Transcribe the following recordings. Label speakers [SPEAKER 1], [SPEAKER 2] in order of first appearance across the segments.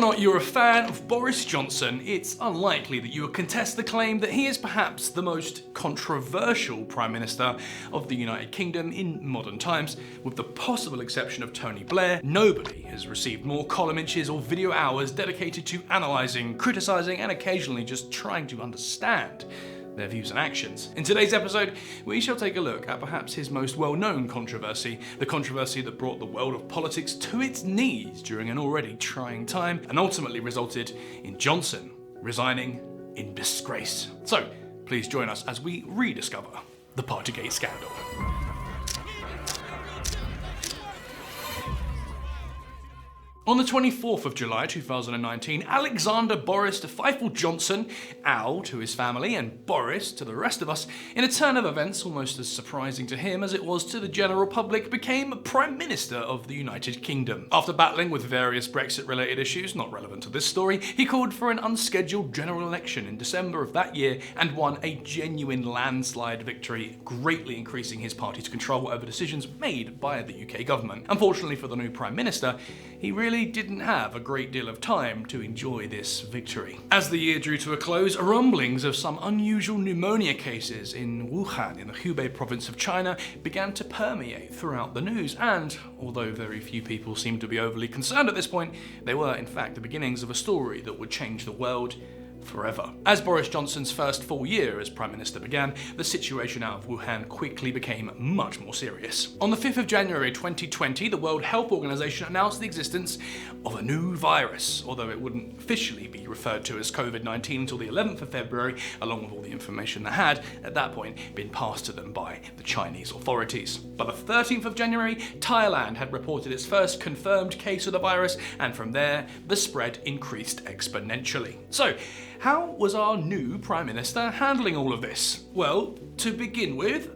[SPEAKER 1] or not you're a fan of Boris Johnson, it's unlikely that you would contest the claim that he is perhaps the most controversial Prime Minister of the United Kingdom in modern times. With the possible exception of Tony Blair, nobody has received more column inches or video hours dedicated to analysing, criticising and occasionally just trying to understand their views and actions. In today's episode, we shall take a look at perhaps his most well-known controversy, the controversy that brought the world of politics to its knees during an already trying time and ultimately resulted in Johnson resigning in disgrace. So, please join us as we rediscover the Partygate scandal. On the 24th of July 2019, Alexander Boris de Fifel Johnson, Al to his family and Boris to the rest of us, in a turn of events almost as surprising to him as it was to the general public, became Prime Minister of the United Kingdom. After battling with various Brexit-related issues not relevant to this story, he called for an unscheduled general election in December of that year and won a genuine landslide victory, greatly increasing his party's control over decisions made by the UK government. Unfortunately for the new Prime Minister, he really didn't have a great deal of time to enjoy this victory. As the year drew to a close, rumblings of some unusual pneumonia cases in Wuhan in the Hubei province of China began to permeate throughout the news, and although very few people seemed to be overly concerned at this point, they were in fact the beginnings of a story that would change the world forever. As Boris Johnson's first full year as Prime Minister began, the situation out of Wuhan quickly became much more serious. On the 5th of January 2020, the World Health Organization announced the existence of a new virus, although it wouldn't officially be referred to as COVID-19 until the 11th of February, along with all the information that had, at that point, been passed to them by the Chinese authorities. By the 13th of January, Thailand had reported its first confirmed case of the virus, and from there, the spread increased exponentially. So, how was our new Prime Minister handling all of this? Well, to begin with,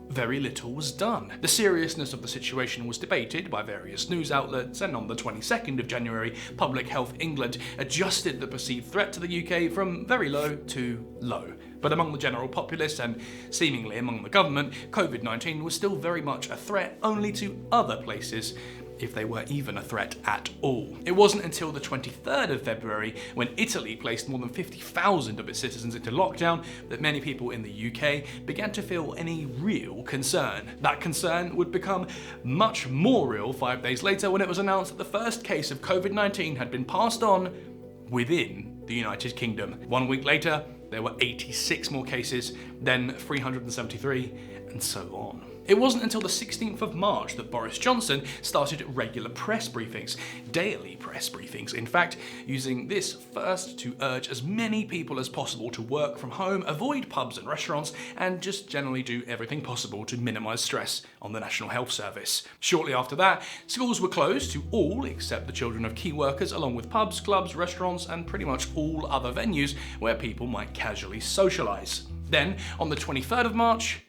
[SPEAKER 1] very little was done. The seriousness of the situation was debated by various news outlets, and on the 22nd of January, Public Health England adjusted the perceived threat to the UK from very low to low. But among the general populace and seemingly among the government, COVID-19 was still very much a threat only to other places, if they were even a threat at all. It wasn't until the 23rd of February, when Italy placed more than 50,000 of its citizens into lockdown, that many people in the UK began to feel any real concern. That concern would become much more real 5 days later when it was announced that the first case of COVID-19 had been passed on within the United Kingdom. 1 week later, there were 86 more cases, then 373, and so on. It wasn't until the 16th of March that Boris Johnson started regular press briefings, daily press briefings, in fact, using this first to urge as many people as possible to work from home, avoid pubs and restaurants, and just generally do everything possible to minimise stress on the National Health Service. Shortly after that, schools were closed to all except the children of key workers, along with pubs, clubs, restaurants, and pretty much all other venues where people might casually socialise. Then, on the 23rd of March,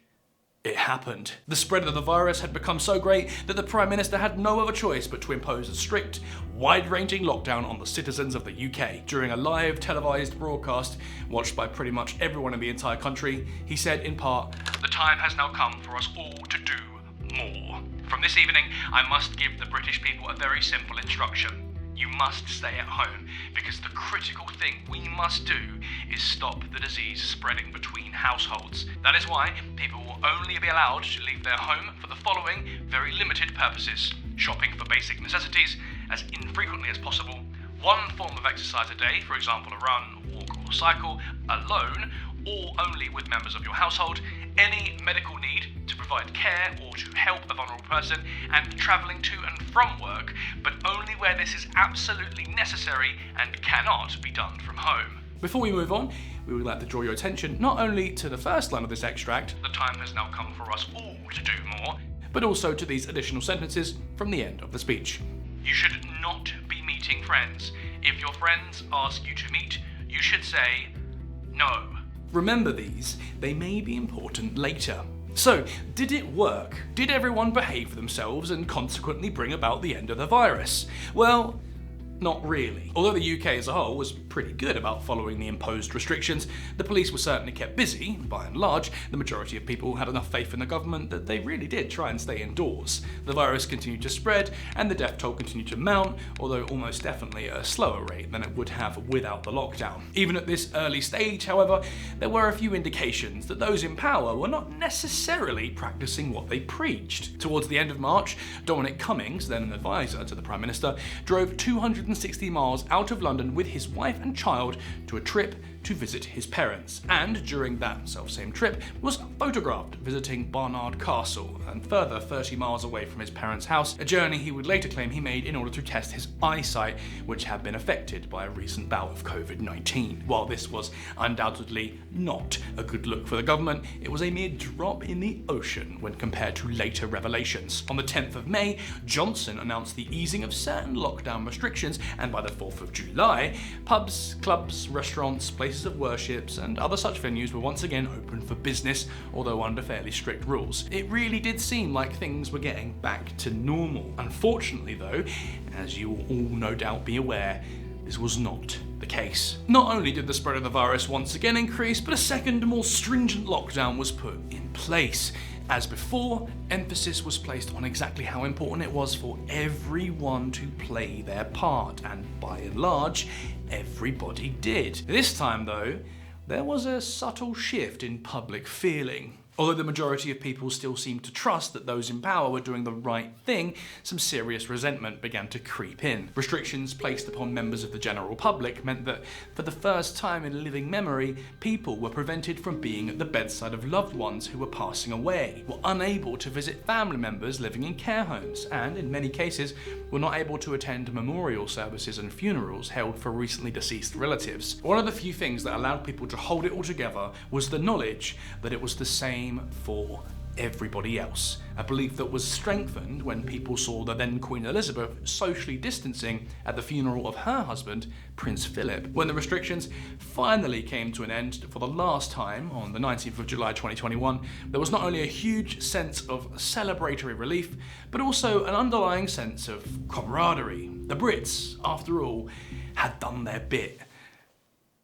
[SPEAKER 1] it happened. The spread of the virus had become so great that the Prime Minister had no other choice but to impose a strict, wide-ranging lockdown on the citizens of the UK. During a live televised broadcast, watched by pretty much everyone in the entire country, he said in part, "The time has now come for us all to do more. From this evening, I must give the British people a very simple instruction. You must stay at home, because the critical thing we must do is stop the disease spreading between households. That is why people will only be allowed to leave their home for the following very limited purposes: shopping for basic necessities as infrequently as possible, one form of exercise a day, for example a run, walk or cycle, alone or only with members of your household, any medical need to provide care or to help a vulnerable person, and travelling to and from work, but only where this is absolutely necessary and cannot be done from home." Before we move on, we would like to draw your attention not only to the first line of this extract, "The time has now come for us all to do more," but also to these additional sentences from the end of the speech. "You should not be meeting friends. If your friends ask you to meet, you should say no." Remember these, they may be important later. So, did it work? Did everyone behave themselves and consequently bring about the end of the virus? Well, Not really. Although the UK as a whole was pretty good about following the imposed restrictions, the police were certainly kept busy. By and large, the majority of people had enough faith in the government that they really did try and stay indoors. The virus continued to spread, and the death toll continued to mount, although almost definitely at a slower rate than it would have without the lockdown. Even at this early stage, however, there were a few indications that those in power were not necessarily practicing what they preached. Towards the end of March, Dominic Cummings, then an advisor to the Prime Minister, drove 260 miles out of London with his wife and child to a trip to visit his parents, and during that selfsame trip was photographed visiting Barnard Castle, and further 30 miles away from his parents' house, a journey he would later claim he made in order to test his eyesight, which had been affected by a recent bout of COVID-19. While this was undoubtedly not a good look for the government, it was a mere drop in the ocean when compared to later revelations. On the 10th of May, Johnson announced the easing of certain lockdown restrictions, and by the 4th of July, pubs, clubs, restaurants, places of worships and other such venues were once again open for business, although under fairly strict rules. It really did seem like things were getting back to normal. Unfortunately though, as you will all no doubt be aware, this was not the case. Not only did the spread of the virus once again increase, but a second, more stringent lockdown was put in place. As before, emphasis was placed on exactly how important it was for everyone to play their part, and by and large, everybody did. This time though, there was a subtle shift in public feeling. Although the majority of people still seemed to trust that those in power were doing the right thing, some serious resentment began to creep in. Restrictions placed upon members of the general public meant that, for the first time in living memory, people were prevented from being at the bedside of loved ones who were passing away, were unable to visit family members living in care homes, and, in many cases, were not able to attend memorial services and funerals held for recently deceased relatives. One of the few things that allowed people to hold it all together was the knowledge that it was the same for everybody else, a belief that was strengthened when people saw the then Queen Elizabeth socially distancing at the funeral of her husband, Prince Philip. When the restrictions finally came to an end for the last time on the 19th of July 2021, there was not only a huge sense of celebratory relief, but also an underlying sense of camaraderie. The Brits, after all, had done their bit.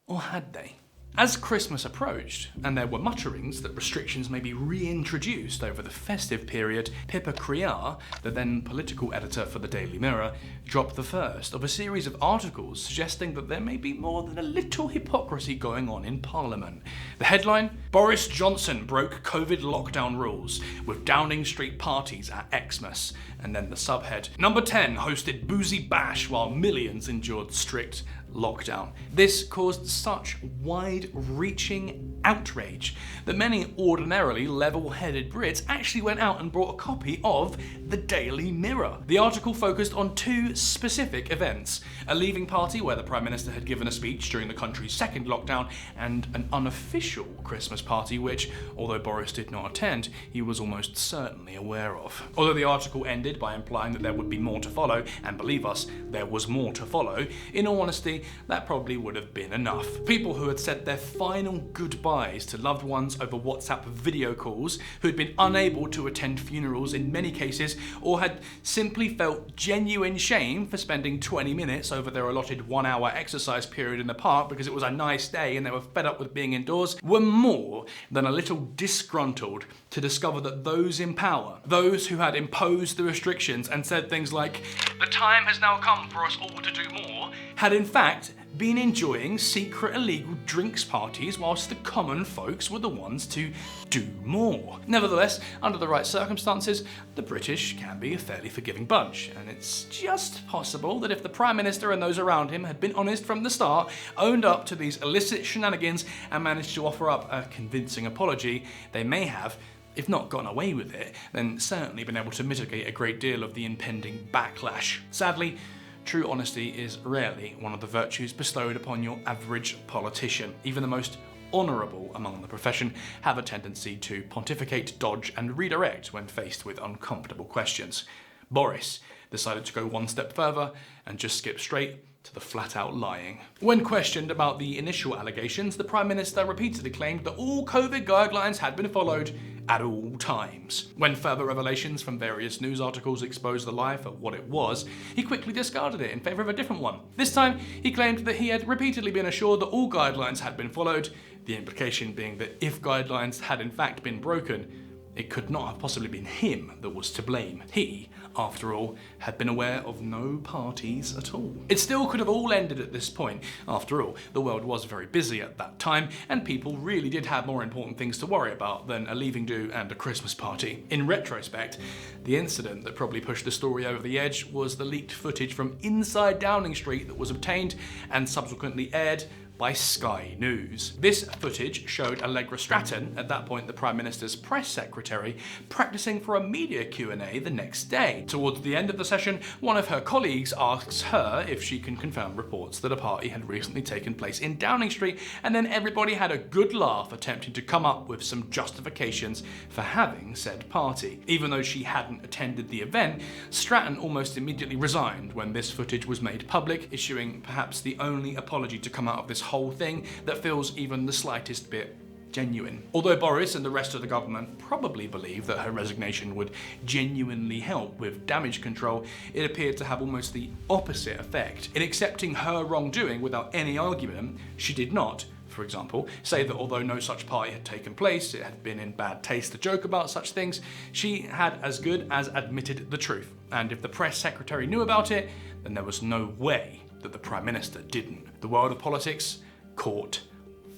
[SPEAKER 1] Or had they? As Christmas approached, and there were mutterings that restrictions may be reintroduced over the festive period, Pippa Crerar, the then political editor for the Daily Mirror, dropped the first of a series of articles suggesting that there may be more than a little hypocrisy going on in Parliament. The headline: Boris Johnson broke COVID lockdown rules with Downing Street parties at Xmas. And then the subhead: Number 10 hosted boozy bash while millions endured strict lockdown. This caused such wide-reaching outrage that many ordinarily level-headed Brits actually went out and bought a copy of the Daily Mirror. The article focused on two specific events: a leaving party where the Prime Minister had given a speech during the country's second lockdown, and an unofficial Christmas party which, although Boris did not attend, he was almost certainly aware of. Although the article ended by implying that there would be more to follow, and believe us, there was more to follow, in all honesty, that probably would have been enough. People who had said their final goodbyes to loved ones over WhatsApp video calls, who had been unable to attend funerals in many cases, or had simply felt genuine shame for spending 20 minutes over their allotted 1-hour exercise period in the park because it was a nice day and they were fed up with being indoors, were more than a little disgruntled to discover that those in power, those who had imposed the restrictions and said things like, "The time has now come for us all to do more," had in fact been enjoying secret illegal drinks parties whilst the common folks were the ones to do more. Nevertheless, under the right circumstances, the British can be a fairly forgiving bunch, and it's just possible that if the Prime Minister and those around him had been honest from the start, owned up to these illicit shenanigans, and managed to offer up a convincing apology, they may have, if not gone away with it, then certainly been able to mitigate a great deal of the impending backlash. Sadly, true honesty is rarely one of the virtues bestowed upon your average politician. Even the most honourable among the profession have a tendency to pontificate, dodge and redirect when faced with uncomfortable questions. Boris decided to go one step further and just skip straight to the flat-out lying. When questioned about the initial allegations, the Prime Minister repeatedly claimed that all COVID guidelines had been followed at all times. When further revelations from various news articles exposed the lie for what it was, he quickly discarded it in favour of a different one. This time, he claimed that he had repeatedly been assured that all guidelines had been followed, the implication being that if guidelines had in fact been broken, it could not have possibly been him that was to blame. He, after all, had been aware of no parties at all. It still could have all ended at this point. After all, the world was very busy at that time, and people really did have more important things to worry about than a leaving do and a Christmas party. In retrospect, the incident that probably pushed the story over the edge was the leaked footage from inside Downing Street that was obtained and subsequently aired by Sky News. This footage showed Allegra Stratton, at that point the Prime Minister's press secretary, practicing for a media Q&A the next day. Towards the end of the session, one of her colleagues asks her if she can confirm reports that a party had recently taken place in Downing Street, and then everybody had a good laugh attempting to come up with some justifications for having said party. Even though she hadn't attended the event, Stratton almost immediately resigned when this footage was made public, issuing perhaps the only apology to come out of this whole thing that feels even the slightest bit genuine. Although Boris and the rest of the government probably believed that her resignation would genuinely help with damage control, it appeared to have almost the opposite effect. In accepting her wrongdoing without any argument, she did not, for example, say that although no such party had taken place, it had been in bad taste to joke about such things. She had as good as admitted the truth, and if the press secretary knew about it, then there was no way that the Prime Minister didn't. The world of politics caught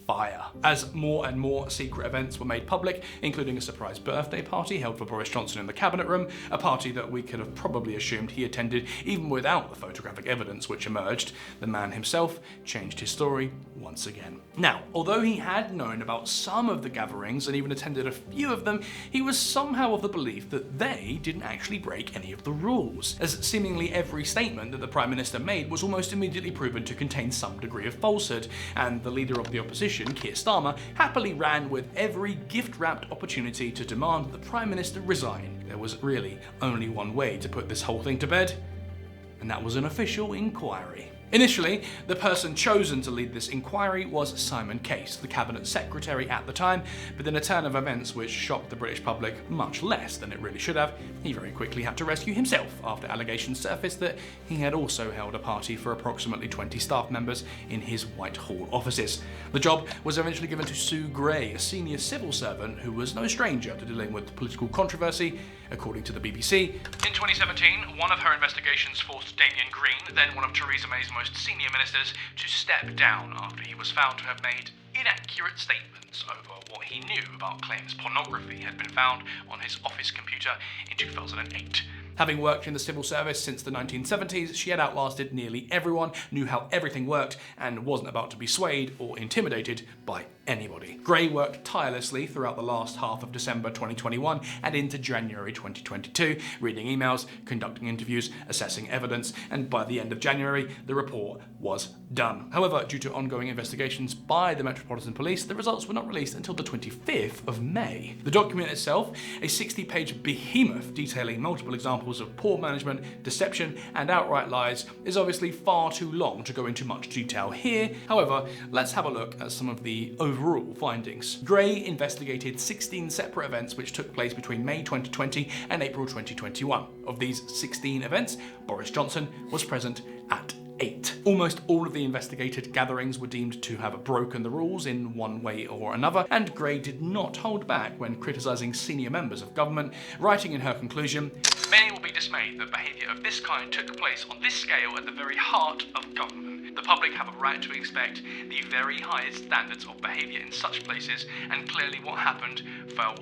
[SPEAKER 1] fire. As more and more secret events were made public, including a surprise birthday party held for Boris Johnson in the cabinet room, a party that we could have probably assumed he attended even without the photographic evidence which emerged, the man himself changed his story once again. Now, although he had known about some of the gatherings and even attended a few of them, he was somehow of the belief that they didn't actually break any of the rules, as seemingly every statement that the Prime Minister made was almost immediately proven to contain some degree of falsehood, and the leader of the opposition, Keir Starmer, happily ran with every gift-wrapped opportunity to demand the Prime Minister resign. There was really only one way to put this whole thing to bed, and that was an official inquiry. Initially, the person chosen to lead this inquiry was Simon Case, the Cabinet Secretary at the time, but in a turn of events which shocked the British public much less than it really should have, he very quickly had to rescue himself after allegations surfaced that he had also held a party for approximately 20 staff members in his Whitehall offices. The job was eventually given to Sue Gray, a senior civil servant who was no stranger to dealing with political controversy, according to the BBC. In 2017, one of her investigations forced Damien Green, then one of Theresa May's most senior ministers, to step down after he was found to have made inaccurate statements over what he knew about claims pornography had been found on his office computer in 2008. Having worked in the civil service since the 1970s, she had outlasted nearly everyone, knew how everything worked, and wasn't about to be swayed or intimidated by anybody. Gray worked tirelessly throughout the last half of December 2021 and into January 2022, reading emails, conducting interviews, assessing evidence, and by the end of January, the report was done. However, due to ongoing investigations by the Metropolitan Police, the results were not released until the 25th of May. The document itself, a 60-page behemoth detailing multiple examples of poor management, deception, and outright lies, is obviously far too long to go into much detail here. However, let's have a look at some of the overall findings. Gray investigated 16 separate events which took place between May 2020 and April 2021. Of these 16 events, Boris Johnson was present at 8. Almost all of the investigated gatherings were deemed to have broken the rules in one way or another, and Gray did not hold back when criticising senior members of government, writing in her conclusion, "Many will be dismayed that behaviour of this kind took place on this scale at the very heart of government. The public have a right to expect the very highest standards of behaviour in such places, and clearly what happened fell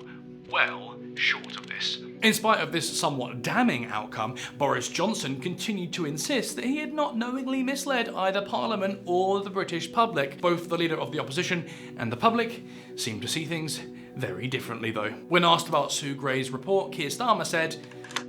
[SPEAKER 1] well short of this." In spite of this somewhat damning outcome, Boris Johnson continued to insist that he had not knowingly misled either Parliament or the British public. Both the leader of the opposition and the public seemed to see things very differently though. When asked about Sue Gray's report, Keir Starmer said,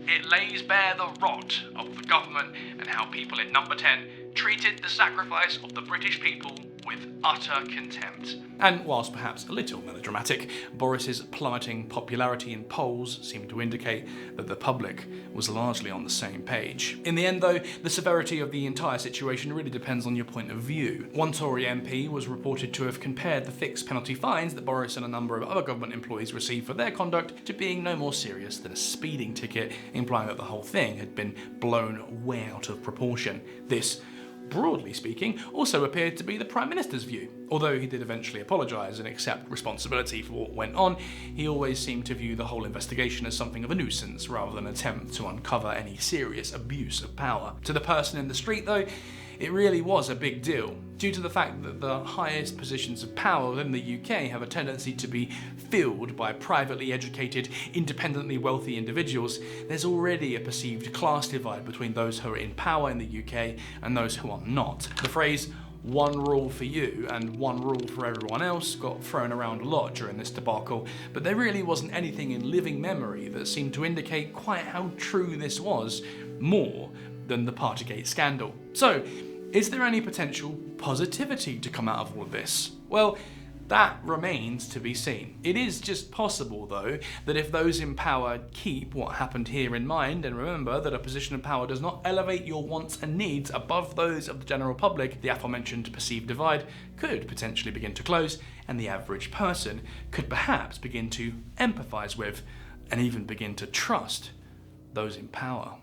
[SPEAKER 1] "It lays bare the rot of the government and how people in Number 10 treated the sacrifice of the British people with utter contempt. And whilst perhaps a little melodramatic, Boris's plummeting popularity in polls seemed to indicate that the public was largely on the same page. In the end though, the severity of the entire situation really depends on your point of view. One Tory MP was reported to have compared the fixed penalty fines that Boris and a number of other government employees received for their conduct to being no more serious than a speeding ticket, implying that the whole thing had been blown way out of proportion. This, broadly speaking, also appeared to be the Prime Minister's view. Although he did eventually apologise and accept responsibility for what went on, he always seemed to view the whole investigation as something of a nuisance rather than an attempt to uncover any serious abuse of power. To the person in the street though, it really was a big deal, due to the fact that the highest positions of power within the UK have a tendency to be filled by privately educated, independently wealthy individuals. There's already a perceived class divide between those who are in power in the UK and those who are not. The phrase "one rule for you and one rule for everyone else" got thrown around a lot during this debacle, but there really wasn't anything in living memory that seemed to indicate quite how true this was, more than the Partygate scandal. So, is there any potential positivity to come out of all of this? Well, that remains to be seen. It is just possible, though, that if those in power keep what happened here in mind, and remember that a position of power does not elevate your wants and needs above those of the general public, the aforementioned perceived divide could potentially begin to close, and the average person could perhaps begin to empathise with, and even begin to trust, those in power.